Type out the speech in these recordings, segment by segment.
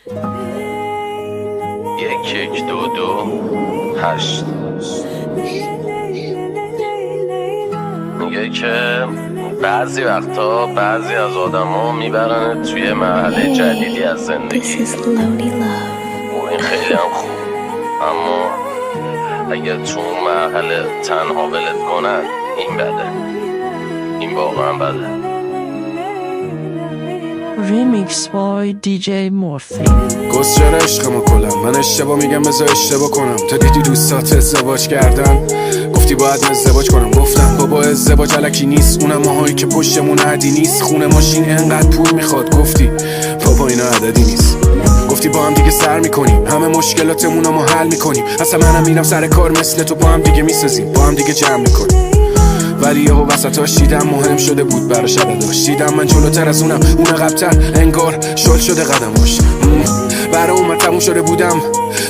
1122 8 میگه که بعضی وقتا بعضی از آدم ها میبرن توی مرحله جدیدی از زندگی و این خیلی هم خوب، اما اگر تو اون مرحله تنها ولت کنن این بده، این واقعا بده. Remix by DJ Morphy. گسچر عشقمو کلم، من اشتباه میگم بذار اشتباه کنم. تا دیدی دوستات ازدواج کردن گفتی باید ازدواج کنم، گفتم بابا ازدواج الکی نیست، اونم ماهایی که پشتمون عدی نیست. خونه ماشین انقدر پول میخواد، گفتی بابا اینا عددی نیست. گفتی با هم دیگه سر میکنیم، همه مشکلاتمون رو حل میکنیم. اصلا منم میرم سر کار مثل تو، با هم دیگه میسازیم، با هم دیگه جمع میکنیم. ولی یهو وسطاش دیدم مهم شده بود براش عدداش. دیدم من جلوتر از اونم، اون عقب‌تر، انگار شل شده قدماش. برای اون من تموم شده بودم،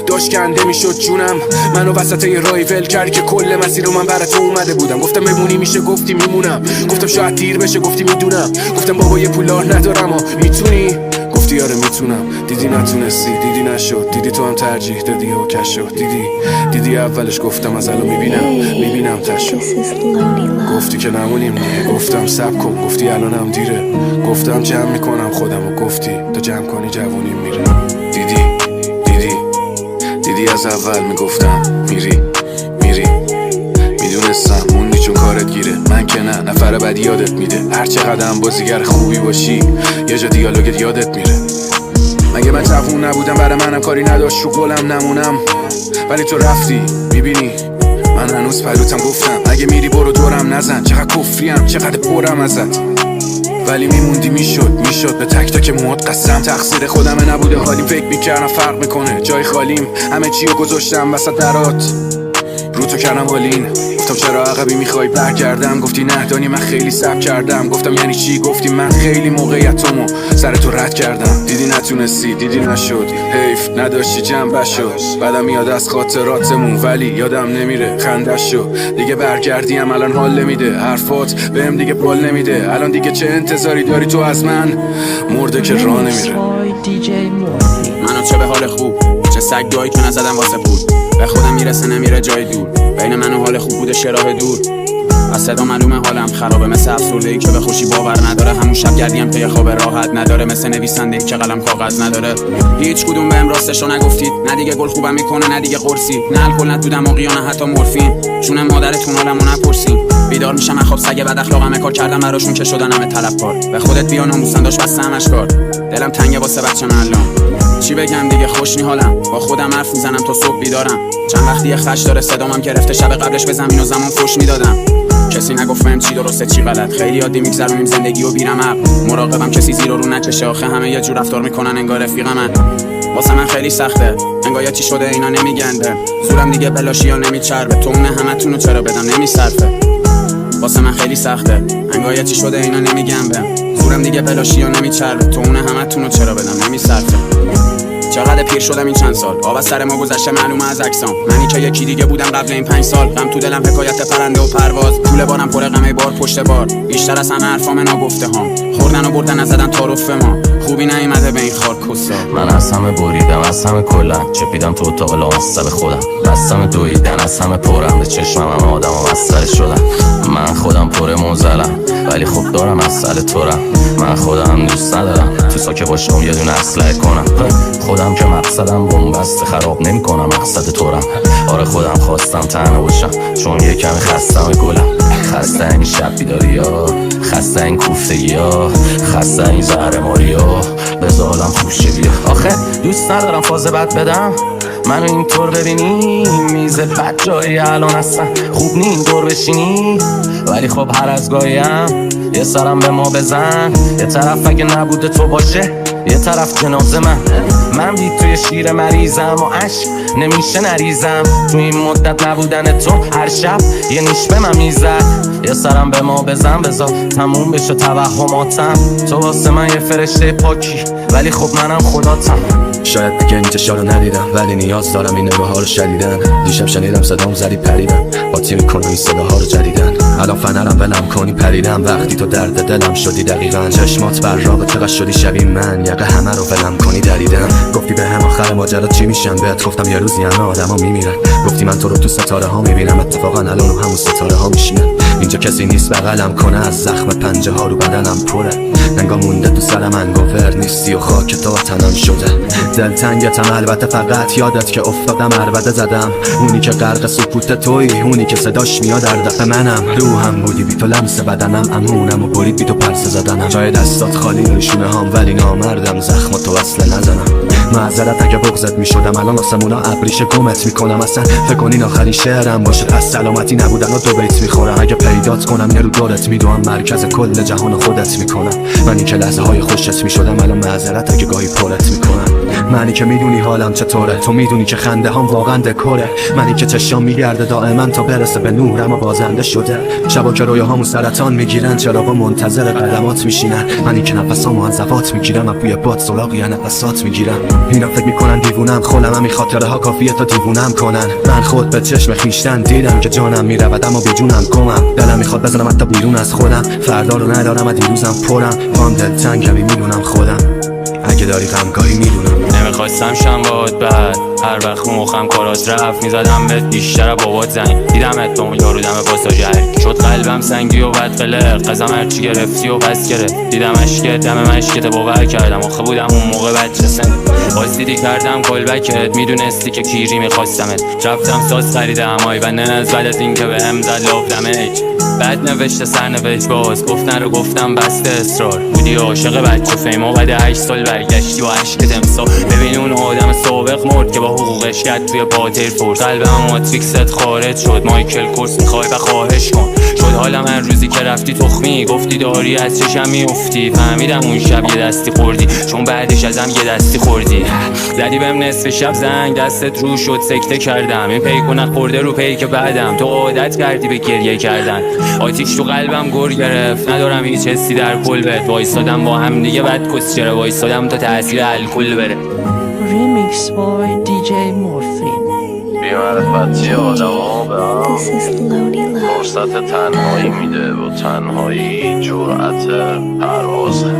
داشت کنده میشد جونم. منو وسط یه راهی ول کردی که کل مسیر رو من برای تو اومده بودم. گفتم بمونی میشه، گفتی میمونم. گفتم شاید دیر بشه، گفتی میدونم. گفتم بابا یه پولار ندارم و میتونی، گفتی آره میتونم. دیدی نتونستی، دیدی نشد، دیدی تو هم ترجیح دادی و کش شد. دیدی اولش گفتم از الان میبینم تشو. گفتی که نمونیم دیگه، گفتم سب کن، گفتی الانم دیره. گفتم جمع میکنم خودم و گفتی تو جمع کنی جوونیم میره. دیدی از اول میگفتم میری میدونستم موندی چون کارت گیره. من که نه، نفر بعد یادت میده. هر چقدر هم بازیگر خوبی باشی یه جا دیالوگت یادت میره. مگه من جوون نبودم برای منم کاری نداشت رو گلم نمونم؟ ولی تو رفتی، میبینی من هنوز پلوتم. گفتم اگه میری برو دورم نزن، چقدر کفریم چقدر پرم ازت. ولی میموندی، میشد به تک تک موهات قسم. تقصیر خودمه نبوده، حالی فکر میکردم فرق میکنه. جای خالیم، همه چیو گذاشتم وسط درات، رو تو کردم بالین. گفتم چرا عقبی میخوای برگردم، گفتی نه دانی من خیلی صبر کردم. گفتم یعنی چی، گفتی من خیلی موقعیتمو سر تو رد کردم. دیدی نتونستی، دیدی نشد، حیف نداشتی جنبش شد. بعدم میاد از خاطراتمون ولی یادم نمیره خندش شد. دیگه برگردیم الان حال نمیده، حرفات بهم دیگه پال نمیده. الان دیگه چه انتظاری داری تو از من، مرده که راه نمیره. منو چه به حال خوب، چه سگ دعایی که نزدم واسه پول. به خودم میرسه نمیره جای دور، بین من و حال خوب بوده شراه دور. از صدا معلومه حالم خرابه، مثل افسرده‌ای که به خوشی باور نداره. همون شب گردیم پی خواب راحت نداره، مثل نویسنده‌ای که قلم کاغذ نداره. هیچ کدوم بهم راستشو نگفتید، نه دیگه گل خوبم میکنه نه دیگه قرصی، نه الکل نه تو دماغی نه حتی مورفین. چون مادرتون حالمو نپرسین. بیدار میشم از خواب سگ بد اخلاقم کار کردم براشون که شدن همه طلبکار. به خودت بیا ناموسن داشت بس همش کار. دلم تنگه واسه بچه‌م الان، چی بگم دیگه خوش حالم. با خودم حرف میزنم تا صبح بیدارم. چند وقتی خش داره صدامم گرفته، شب قبلش به زمین و زمان فوش میدادم. کسی نگفت من چی درسته چی غلط، خیلی عادی میگذرونیم زندگی و بیرم عقل. مراقبم کسی زیر رو نکشه، آخه همه یه جور رفتار میکنن انگار رفیقمن. واسه من خیلی سخته، انگار چی شده اینا نمیگن به زورم دیگه بلاشی یا نمیچربه. تو اون همتونو چرا بدم نمیصرفه. واسه من خیلی سخته، انگار چی شده اینا نمیگن به زورم دیگه بلاشی یا نمیچربه. تو اون همتونو چرا بدم نمیصرفه. چقدر پیر شدم این چند سال، آب از سر ما گذشته معلومه از عکسام. منی که یکی دیگه بودم قبل این 5 سال. غم تو دلم حکایت پرنده و پرواز، طول بارم پر غمه بار پشت بار. بیشتر از همه حرفام ناگفته هام، خوردن و بردن نزدن تعارف ما. خوبی نیومده به این خار کسا. من از همه بریدم، از همه کلم چپیدم تو اتاق لامصب خودم. بستم دویدن، از همه پرم به چشمم همه آدم و مسئله شدم. من خودم پر موزلم ولی خب دارم مسئله تورم. من خودم دوست ندارم تو ساکه باشم یه دونه اسلحه کنم. خودم که مقصدم بنبست خراب نمی کنم، مقصد تورم. آره خودم خواستم تنها باشم چون یه کمی خستم گلم. خسته این شب بیداری ها، خسته این کوفتگی ها، خسته این زهرماری ها، بذارم خوشه بیا. آخه دوست ندارم فاز بد بدم، منو اینطور ببینی میز بد جایی الان هستن. خوب نی دور بشینی ولی خب هر از گاهیم یه سرم به ما بزن. یه طرف اگه نبوده تو باشه، یه طرف جنازه من بی توی شیر مریضم و عشق نمیشه نریزم. تو این مدت نبودن تو هر شب یه نیش به من میزد. یه سرم به ما بزن بذار تموم بشه توهماتم. تو واسه من یه فرشته پاکی ولی خب منم خداتم. شاید دیگه این چشا رو ندیدم، ولی نیاز دارم این نگاه ها رو شدیدن. دیشب شنیدم صدام زدی پریدم، قاطی میکنم این صداها رو جدیدن. الان فنرم ولم کنی پریدم، وقتی تو درد دلم شدی دقیقاً. چشمات براق چقدر شدی شبیه من، یقه همه رو ولم کنی دریدم. گفتی به هم آخر ماجرا چی میشم، بهت گفتم یه روزی همه آدما میمیرن. گفتی من تو رو تو ستاره ها میبینم، اتفاقا الان رو همون ستاره ها میشینم. اینجا کسی نیست بغلم کنه، از زخم پنجه ها رو بدنم پره. انگار مونده تو سر من گفر نیستی و خاک تا تنم شده. دلتنگتم البته، فقط یادت که افتادم عربده زدم. اونی که غرق سکوت تویی، اونی که صداش میاد در دفع منم. روحم بودی بی تو لمس بدنم، امونم و برید بی تو پرسه زدنم. جای دستات خالی نشونه هام، ولی نامردم زخم تو وصله نزنم. معذرت اگه بغضت میشدم، الان آسمونا ابریشه گمت میکنم. اصلا فکر کنین آخرین شعرم باشه، پس سلامتی نبودن و دو بیت میخورم. اگه پیدات کنم یه رو دورت میدوام، مرکز کل جهان خودت میکنم. منی که لحظه های خوشت میشدم، الان معذرت اگه گاهی پرت میکنم. منی که میدونی حالم چطوره، تو میدونی که خنده هم واقعا دکوره. منی که چشام میگرده دائما تا برسه به نورم و بازنده شده. شبا که رویاهامو سرطان میگیرن، چراغا منتظر قدمات میشینن. منی که نفسامو از زفات میگیرم، از بوی باد سراغ یا نفسات میگیرم. اینا فکر میکنن دیوونم، خودم همین خاطره ها کافیه تا دیوونم کنن. من خود به چشم خیشتن دیدم که جانم میرود اما بیجونم گمم. دلم میخواد بزنم حتی بیرون از خودم، فردا رو ندارم و دیروزم پرم. وام دلتنگمی میدونم خودم، اگه داری غمگاهی میدونم. نمیخواستم شم باد بعد، هر وقت مخم کارات رفت میزدم بهت بیشتر بابات زنگ. دیدمت به اون یارو دم پاساژر، شد قلبم سنگی و بد قلق. قزم هرچی گرفتی و پس گرفت، دیدم اشکت دم مشکت باور کردم. آخه بودم اون موقع بچه سن، بازدیدی کردم کلبکت. میدونستی که کیری میخواستمت، رفتم ساز خریدم آی و از بعد از این که به هم زد لابدمج. بعد نوشته سرنوشت باز، گفتن رو گفتم بسته اصرار. بودی عاشق بچه فیما، بعد 8 سال برگشتی و عشقت امسا. ببین اون آدم سابق مرد که با حقوقش کرد توی باتر فورس. قلبم ماتریکست خارج شد، مایکل کورس میخوای و خواهش کن. شد حالم هر روزی که رفتی تخمی، گفتی داری از چشم میافتی. فهمیدم اون شب یه دستی خوردی، چون بعدش ازم یه دستی خوردی. زدی بهم نصف شب زنگ، دستت رو شد سکته کردم. این پیکونه خورده رو پیک بعدم، تو عادت کردی به گریه کردن. آتیش تو قلبم گر گرفت، ندارم هیچ حسی در کل بهت. وایسادم با هم دیگه بعد کسچره، وایسادم تا تاثیر الکل بره. Remix by DJ Morphine. بی‌معرفتی آدم‌ها به هم فرصت تنهایی میده و تنهایی جرأت پروازه.